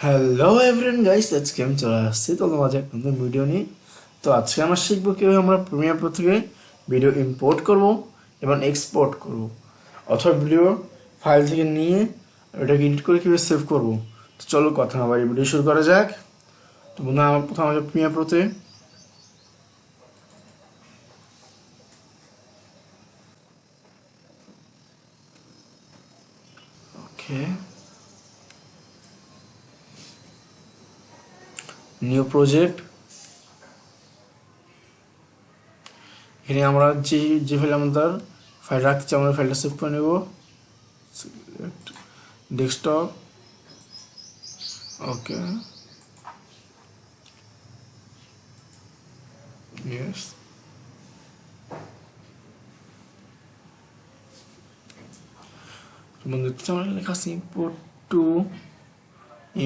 Hello everyone guys, আজকে আমি চলে আসছি তোমাদের মাঝে এক নতুন ভিডিও নিয়ে। তো আজকে আমরা শিখবো কীভাবে আমরা প্রিমিয়ার প্রো থেকে ভিডিও ইম্পোর্ট করব এবং এক্সপোর্ট করব, অথবা ভিডিও ফাইল থেকে নিয়ে ওটাকে এডিট করে কীভাবে সেভ করব। তো চলো কথা না বাড়ি ভিডিও শুরু করা যাক। তো বন্ধুরা, আমার প্রথমে আমাদের প্রিমিয়ার প্রোতে ওকে নিউ প্রজেক্ট। এখানে আমরা যে ফাইল আমাদের ফাইল রাখতে চাই আমরা ফাইলটা সেভ করে নেব। ডেস্কটপ, ওকে, ইয়েস। বন্ধু আমরা লেখা আছে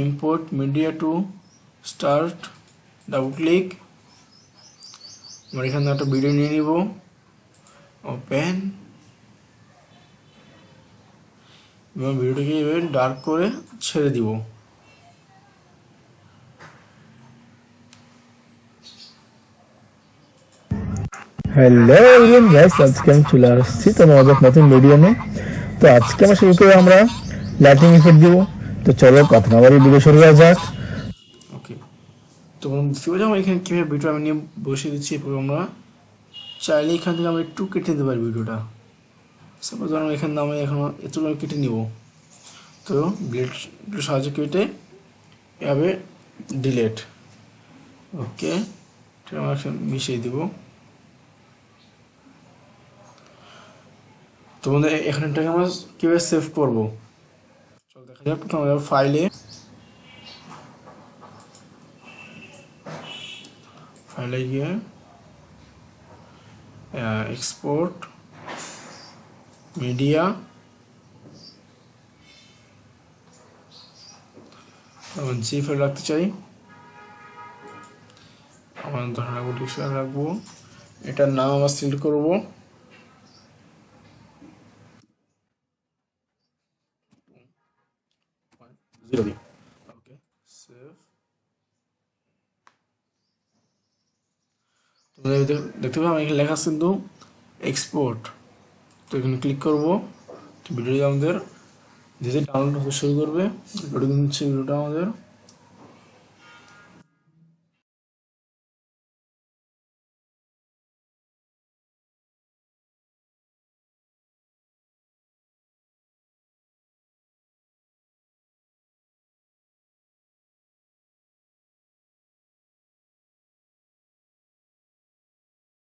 import media to start, double click. আমরা এখানে একটা ভিডিও নিয়ে নিব, ওপেন, এবং ভিডিওটাকে এভাবে ডার্ক করে ছেড়ে দিব। হ্যালো এভরিওয়ান গাইস, আজকে আমি চলে আসছি তোমাদের নতুন ভিডিও নিয়ে। তো আজকে আমরা শুরু করে আমরা লাইটিং ইফেক্ট দিব। তো চলো কথা না বাড়িয়ে ভিডিও শুরু করা যাক। ওকে, তো দেখতে পাচ্ছি আমরা এখানে কীভাবে ভিডিও আমি নিয়ে বসিয়ে দিচ্ছি। এরপর আমরা চাইলে এখান থেকে আমরা একটু কেটে নিতে পারি ভিডিওটা। সাপোজ আমরা এখানে আমি এখন এতগুলো কেটে নিব। তো ব্লেড সাহায্যে কেটে এভাবে ডিলেট, ওকে, আমরা মিশিয়ে দিব। তো বন্ধু, এখানটাকে আমরা কীভাবে সেভ করব চল দেখা যাক। প্রথমে আমরা ফাইলে গিয়ে এক্সপোর্ট মিডিয়া, যে ফাইল রাখতে চাই আমার ধরে রাখবো। এটার নাম আমরা সিলেক্ট করবো, ওকে, সেভ। তোমরা দেখতে পাবে এখানে লেখা আছে কিন্তু এক্সপোর্ট। তো এখানে ক্লিক করবো, তো ভিডিওটা আমাদের ধীরে ডাউনলোড হতে শুরু করবে। লোডিং হচ্ছে ভিডিওটা আমাদের।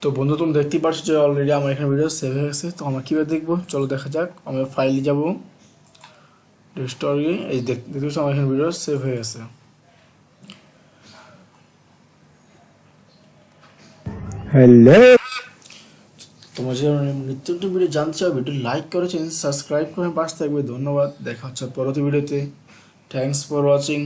তো বন্ধু, তুমি দেখতেই পাচ্ছ যে অলরেডি আমার এখানে ভিডিও সেভ হয়ে গেছে। তো আমরা কীভাবে দেখবো চলো দেখা যাক। আমরা ফাইলে যাব, ডেস্কটপে, এই দেখতে পাচ্ছ আমার এখানে ভিডিও সেভ হয়ে গেছে। হ্যালো, তোমরা যে নিত্য নতুন ভিডিও জানতে চাও, ভিডিও লাইক করে চ্যানেল সাবস্ক্রাইব করে পাশে থাকবে। ধন্যবাদ, দেখা হচ্ছে পরবর্তী ভিডিওতে। Thanks for watching.